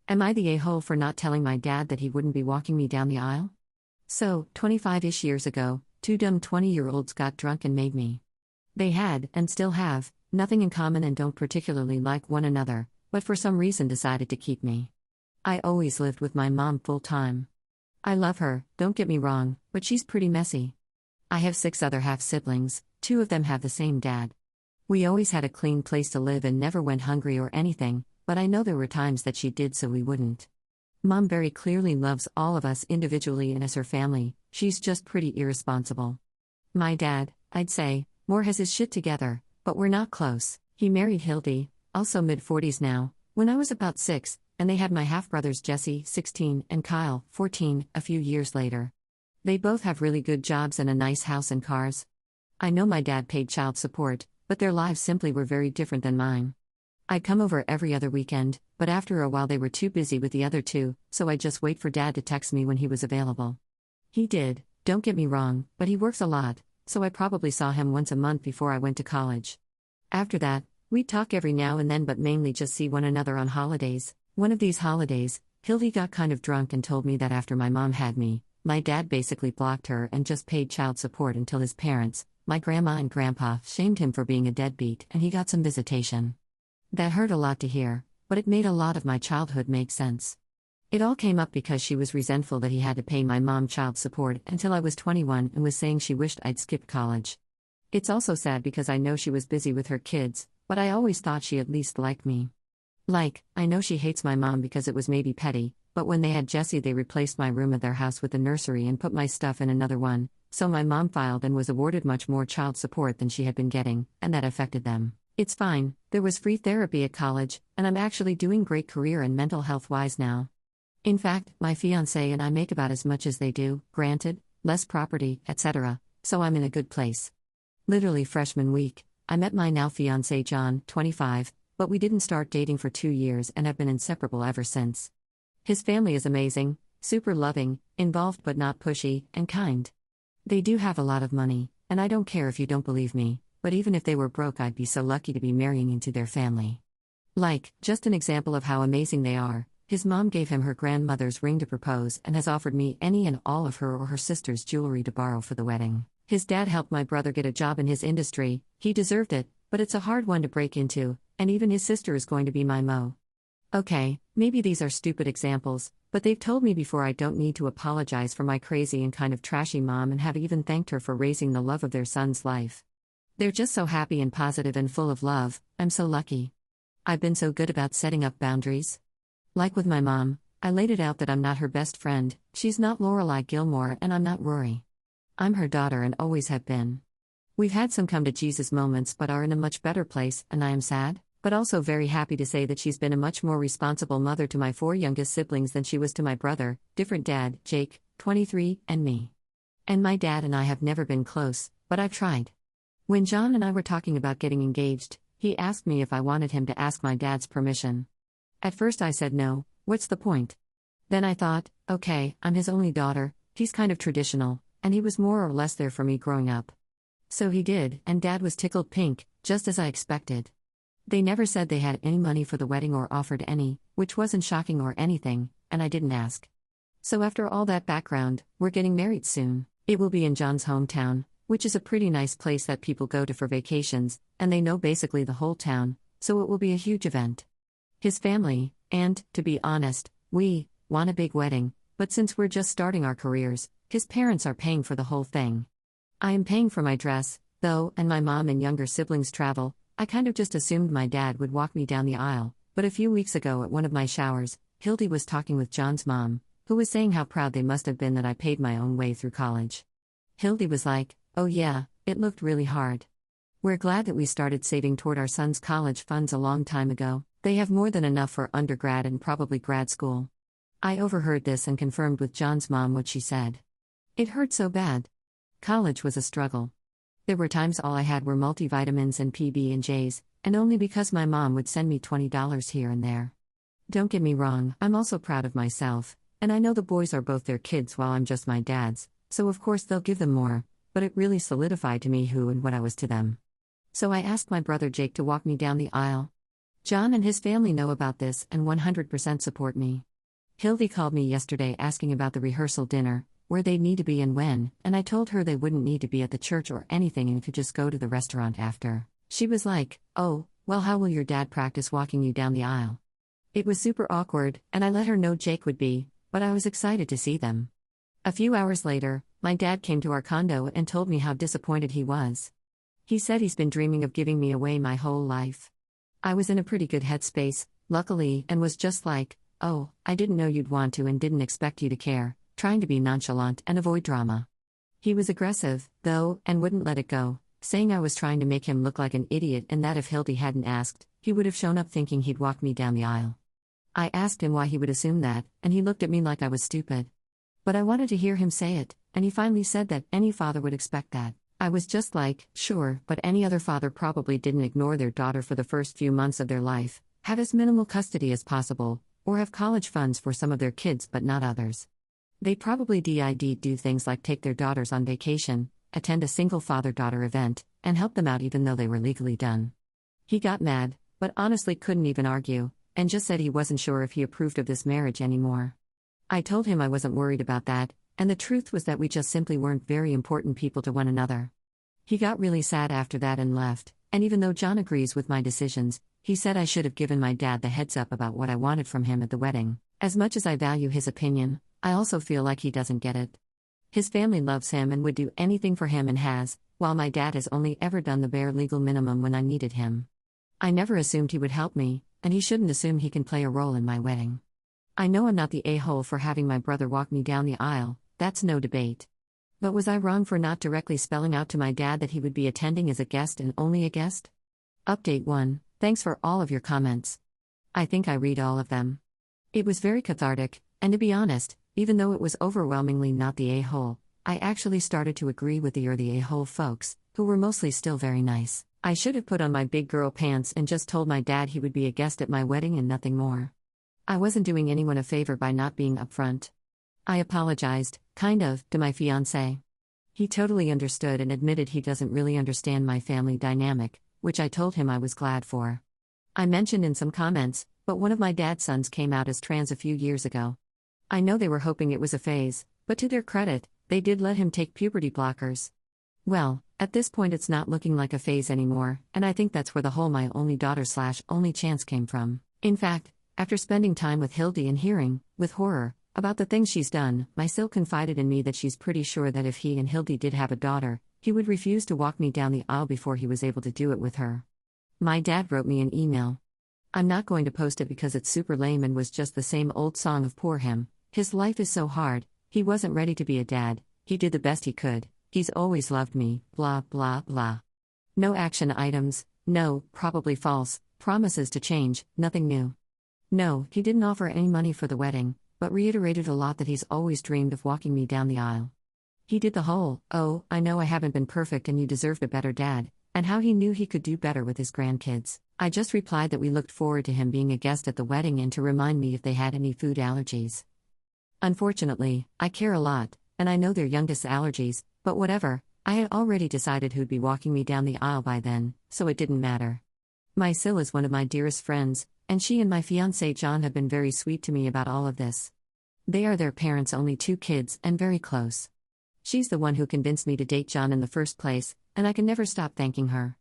Am I the a-hole for not telling my dad that he wouldn't be walking me down the aisle? So, 25-ish years ago, two dumb 20-year-olds got drunk and made me. They had, and still have, nothing in common and don't particularly like one another, but for some reason decided to keep me. I always lived with my mom full-time. I love her, don't get me wrong, but she's pretty messy. I have 6 other half-siblings, 2 of them have the same dad. We always had a clean place to live and never went hungry or anything, but I know there were times that she did so we wouldn't. Mom very clearly loves all of us individually and as her family, she's just pretty irresponsible. My dad, I'd say, more has his shit together, but we're not close. He married Hildy, also mid-40s now, when I was about 6, and they had my half-brothers Jesse, 16, and Kyle, 14, a few years later. They both have really good jobs and a nice house and cars. I know my dad paid child support, but their lives simply were very different than mine. I'd come over every other weekend, but after a while they were too busy with the other 2, so I'd just wait for Dad to text me when he was available. He did, don't get me wrong, but he works a lot, so I probably saw him once a month before I went to college. After that, we'd talk every now and then but mainly just see one another on holidays. One of these holidays, Hildy got kind of drunk and told me that after my mom had me, my dad basically blocked her and just paid child support until his parents, my grandma and grandpa, shamed him for being a deadbeat and he got some visitation. That hurt a lot to hear, but it made a lot of my childhood make sense. It all came up because she was resentful that he had to pay my mom child support until I was 21 and was saying she wished I'd skipped college. It's also sad because I know she was busy with her kids, but I always thought she at least liked me. I know she hates my mom because it was maybe petty, but when they had Jessie they replaced my room at their house with a nursery and put my stuff in another one, so my mom filed and was awarded much more child support than she had been getting, and that affected them. It's fine, there was free therapy at college, and I'm actually doing great career and mental health-wise now. In fact, my fiancé and I make about as much as they do, granted, less property, etc., so I'm in a good place. Literally freshman week, I met my now fiancé John, 25, but we didn't start dating for 2 years and have been inseparable ever since. His family is amazing, super loving, involved but not pushy, and kind. They do have a lot of money, and I don't care if you don't believe me, but even if they were broke I'd be so lucky to be marrying into their family. Just an example of how amazing they are, his mom gave him her grandmother's ring to propose and has offered me any and all of her or her sister's jewelry to borrow for the wedding. His dad helped my brother get a job in his industry, he deserved it, but it's a hard one to break into, and even his sister is going to be my mo. Okay, maybe these are stupid examples, but they've told me before I don't need to apologize for my crazy and kind of trashy mom and have even thanked her for raising the love of their son's life. They're just so happy and positive and full of love, I'm so lucky. I've been so good about setting up boundaries. Like with my mom, I laid it out that I'm not her best friend, she's not Lorelai Gilmore and I'm not Rory. I'm her daughter and always have been. We've had some come to Jesus moments but are in a much better place, and I am sad, but also very happy to say that she's been a much more responsible mother to my 4 youngest siblings than she was to my brother, different dad, Jake, 23, and me. And my dad and I have never been close, but I've tried. When John and I were talking about getting engaged, he asked me if I wanted him to ask my dad's permission. At first I said no, what's the point? Then I thought, okay, I'm his only daughter, he's kind of traditional, and he was more or less there for me growing up. So he did, and Dad was tickled pink, just as I expected. They never said they had any money for the wedding or offered any, which wasn't shocking or anything, and I didn't ask. So after all that background, we're getting married soon. It will be in John's hometown, which is a pretty nice place that people go to for vacations, and they know basically the whole town, so it will be a huge event. His family, and, to be honest, we want a big wedding, but since we're just starting our careers, his parents are paying for the whole thing. I am paying for my dress, though, and my mom and younger siblings travel. I kind of just assumed my dad would walk me down the aisle, but a few weeks ago at one of my showers, Hildy was talking with John's mom, who was saying how proud they must have been that I paid my own way through college. Hildy was like, oh yeah, it looked really hard. We're glad that we started saving toward our son's college funds a long time ago. They have more than enough for undergrad and probably grad school. I overheard this and confirmed with John's mom what she said. It hurt so bad. College was a struggle. There were times all I had were multivitamins and PB&Js, and only because my mom would send me $20 here and there. Don't get me wrong, I'm also proud of myself, and I know the boys are both their kids while I'm just my dad's, so of course they'll give them more, but it really solidified to me who and what I was to them. So I asked my brother Jake to walk me down the aisle. John and his family know about this and 100% support me. Hildy called me yesterday asking about the rehearsal dinner, where they'd need to be and when, and I told her they wouldn't need to be at the church or anything and could just go to the restaurant after. She was like, "Oh, well, how will your dad practice walking you down the aisle?" It was super awkward, and I let her know Jake would be, but I was excited to see them. A few hours later, my dad came to our condo and told me how disappointed he was. He said he's been dreaming of giving me away my whole life. I was in a pretty good headspace, luckily, and was just like, "Oh, I didn't know you'd want to and didn't expect you to care," trying to be nonchalant and avoid drama. He was aggressive, though, and wouldn't let it go, saying I was trying to make him look like an idiot and that if Hildy hadn't asked, he would have shown up thinking he'd walk me down the aisle. I asked him why he would assume that, and he looked at me like I was stupid. But I wanted to hear him say it, and he finally said that any father would expect that. I was just like, sure, but any other father probably didn't ignore their daughter for the first few months of their life, have as minimal custody as possible, or have college funds for some of their kids but not others. They probably did do things like take their daughters on vacation, attend a single father-daughter event, and help them out even though they were legally done. He got mad, but honestly couldn't even argue, and just said he wasn't sure if he approved of this marriage anymore. I told him I wasn't worried about that, and the truth was that we just simply weren't very important people to one another. He got really sad after that and left, and even though John agrees with my decisions, he said I should have given my dad the heads up about what I wanted from him at the wedding. As much as I value his opinion, I also feel like he doesn't get it. His family loves him and would do anything for him and has, while my dad has only ever done the bare legal minimum when I needed him. I never assumed he would help me, and he shouldn't assume he can play a role in my wedding. I know I'm not the a-hole for having my brother walk me down the aisle, that's no debate. But was I wrong for not directly spelling out to my dad that he would be attending as a guest and only a guest? Update 1. Thanks for all of your comments. I think I read all of them. It was very cathartic, and to be honest, even though it was overwhelmingly not the a-hole, I actually started to agree with the a-hole folks, who were mostly still very nice. I should have put on my big girl pants and just told my dad he would be a guest at my wedding and nothing more. I wasn't doing anyone a favor by not being upfront. I apologized, kind of, to my fiancé. He totally understood and admitted he doesn't really understand my family dynamic, which I told him I was glad for. I mentioned in some comments, but one of my dad's sons came out as trans a few years ago. I know they were hoping it was a phase, but to their credit, they did let him take puberty blockers. Well, at this point it's not looking like a phase anymore, and I think that's where the whole my only daughter/only chance came from. In fact, after spending time with Hildy and hearing, with horror, about the things she's done, Mysil confided in me that she's pretty sure that if he and Hildy did have a daughter, he would refuse to walk me down the aisle before he was able to do it with her. My dad wrote me an email. I'm not going to post it because it's super lame and was just the same old song of poor him. His life is so hard, he wasn't ready to be a dad, he did the best he could, he's always loved me, blah blah blah. No action items, no, probably false, promises to change, nothing new. No, he didn't offer any money for the wedding, but reiterated a lot that he's always dreamed of walking me down the aisle. He did the whole, "Oh, I know I haven't been perfect and you deserved a better dad," and how he knew he could do better with his grandkids. I just replied that we looked forward to him being a guest at the wedding and to remind me if they had any food allergies. Unfortunately, I care a lot, and I know their youngest allergies, but whatever, I had already decided who'd be walking me down the aisle by then, so it didn't matter. Mysil is one of my dearest friends, and she and my fiancé John have been very sweet to me about all of this. They are their parents' only 2 kids and very close. She's the one who convinced me to date John in the first place, and I can never stop thanking her.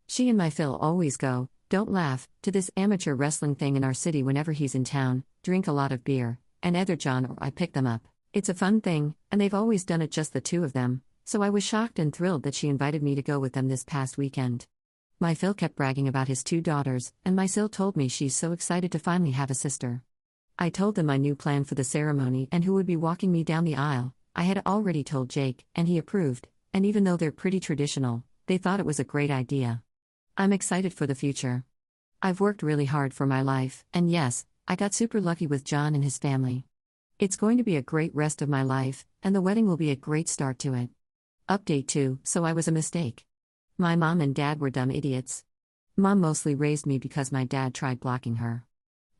She and my Phil always go, don't laugh, to this amateur wrestling thing in our city whenever he's in town, drink a lot of beer, and either John or I pick them up. It's a fun thing, and they've always done it just the 2 of them, so I was shocked and thrilled that she invited me to go with them this past weekend. My Phil kept bragging about his 2 daughters, and Mysil told me she's so excited to finally have a sister. I told them my new plan for the ceremony and who would be walking me down the aisle. I had already told Jake, and he approved, and even though they're pretty traditional, they thought it was a great idea. I'm excited for the future. I've worked really hard for my life, and yes, I got super lucky with John and his family. It's going to be a great rest of my life, and the wedding will be a great start to it. Update 2, so I was a mistake. My mom and dad were dumb idiots. Mom mostly raised me because my dad tried blocking her.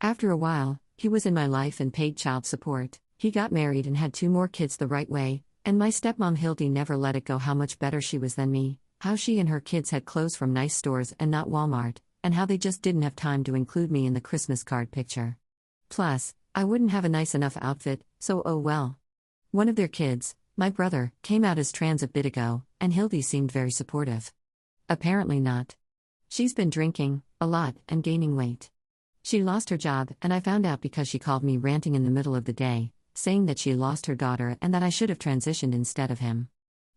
After a while, he was in my life and paid child support. He got married and had 2 more kids the right way, and my stepmom Hildy never let it go how much better she was than me, how she and her kids had clothes from nice stores and not Walmart, and how they just didn't have time to include me in the Christmas card picture. Plus, I wouldn't have a nice enough outfit, so oh well. One of their kids, my brother, came out as trans a bit ago, and Hildy seemed very supportive. Apparently not. She's been drinking, a lot, and gaining weight. She lost her job, and I found out because she called me ranting in the middle of the day, saying that she lost her daughter and that I should have transitioned instead of him.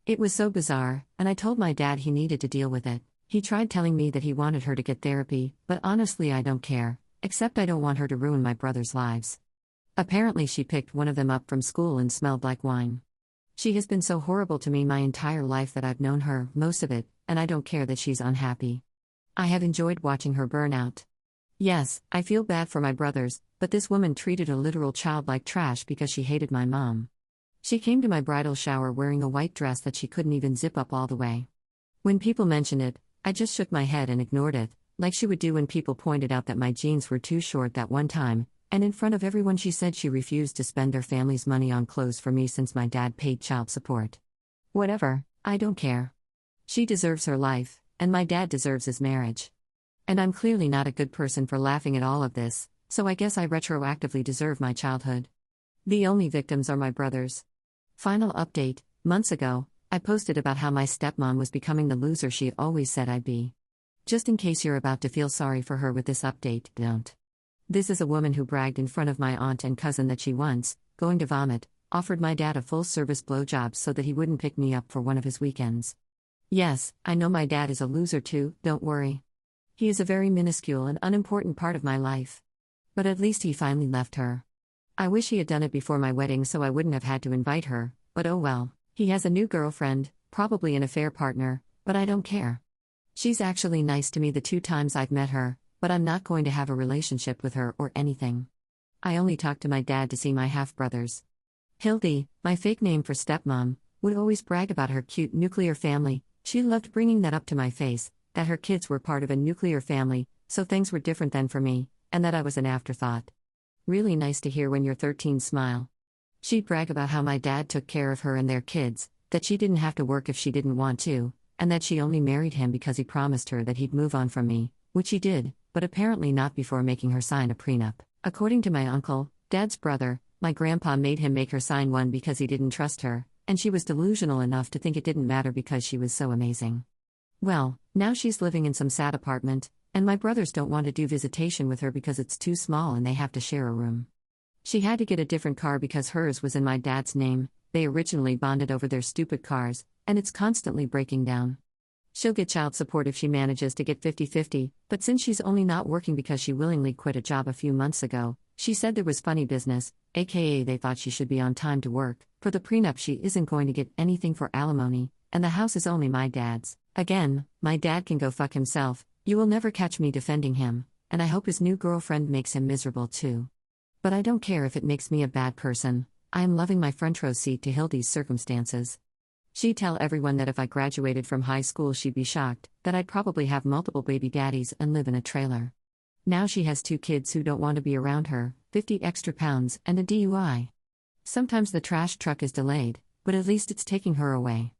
It was so bizarre, and I told my dad he needed to deal with it. He tried telling me that he wanted her to get therapy, but honestly I don't care, except I don't want her to ruin my brother's lives. Apparently she picked one of them up from school and smelled like wine. She has been so horrible to me my entire life that I've known her, most of it, and I don't care that she's unhappy. I have enjoyed watching her burn out. Yes, I feel bad for my brothers, but this woman treated a literal child like trash because she hated my mom. She came to my bridal shower wearing a white dress that she couldn't even zip up all the way. When people mentioned it, I just shook my head and ignored it, like she would do when people pointed out that my jeans were too short that one time, and in front of everyone she said she refused to spend their family's money on clothes for me since my dad paid child support. Whatever, I don't care. She deserves her life, and my dad deserves his marriage. And I'm clearly not a good person for laughing at all of this, so I guess I retroactively deserve my childhood. The only victims are my brothers. Final update: months ago, I posted about how my stepmom was becoming the loser she always said I'd be. Just in case you're about to feel sorry for her with this update, don't. This is a woman who bragged in front of my aunt and cousin that she once, going to vomit, offered my dad a full-service blowjob so that he wouldn't pick me up for one of his weekends. Yes, I know my dad is a loser too, don't worry. He is a very minuscule and unimportant part of my life. But at least he finally left her. I wish he had done it before my wedding so I wouldn't have had to invite her, but oh well. He has a new girlfriend, probably an affair partner, but I don't care. She's actually nice to me the 2 times I've met her, but I'm not going to have a relationship with her or anything. I only talk to my dad to see my half-brothers. Hildy, my fake name for stepmom, would always brag about her cute nuclear family. She loved bringing that up to my face, that her kids were part of a nuclear family, so things were different then for me, and that I was an afterthought. Really nice to hear when you're 13 smile. She'd brag about how my dad took care of her and their kids, that she didn't have to work if she didn't want to, and that she only married him because he promised her that he'd move on from me, which he did, but apparently not before making her sign a prenup. According to my uncle, Dad's brother, my grandpa made him make her sign one because he didn't trust her, and she was delusional enough to think it didn't matter because she was so amazing. Well, now she's living in some sad apartment, and my brothers don't want to do visitation with her because it's too small and they have to share a room. She had to get a different car because hers was in my dad's name. They originally bonded over their stupid cars, and it's constantly breaking down. She'll get child support if she manages to get 50-50, but since she's only not working because she willingly quit a job a few months ago, she said there was funny business, aka they thought she should be on time to work. For the prenup she isn't going to get anything for alimony, and the house is only my dad's. Again, my dad can go fuck himself. You will never catch me defending him, and I hope his new girlfriend makes him miserable too. But I don't care if it makes me a bad person. I am loving my front row seat to Hildy's circumstances. She'd tell everyone that if I graduated from high school she'd be shocked, that I'd probably have multiple baby daddies and live in a trailer. Now she has 2 kids who don't want to be around her, 50 extra pounds, and a DUI. Sometimes the trash truck is delayed, but at least it's taking her away.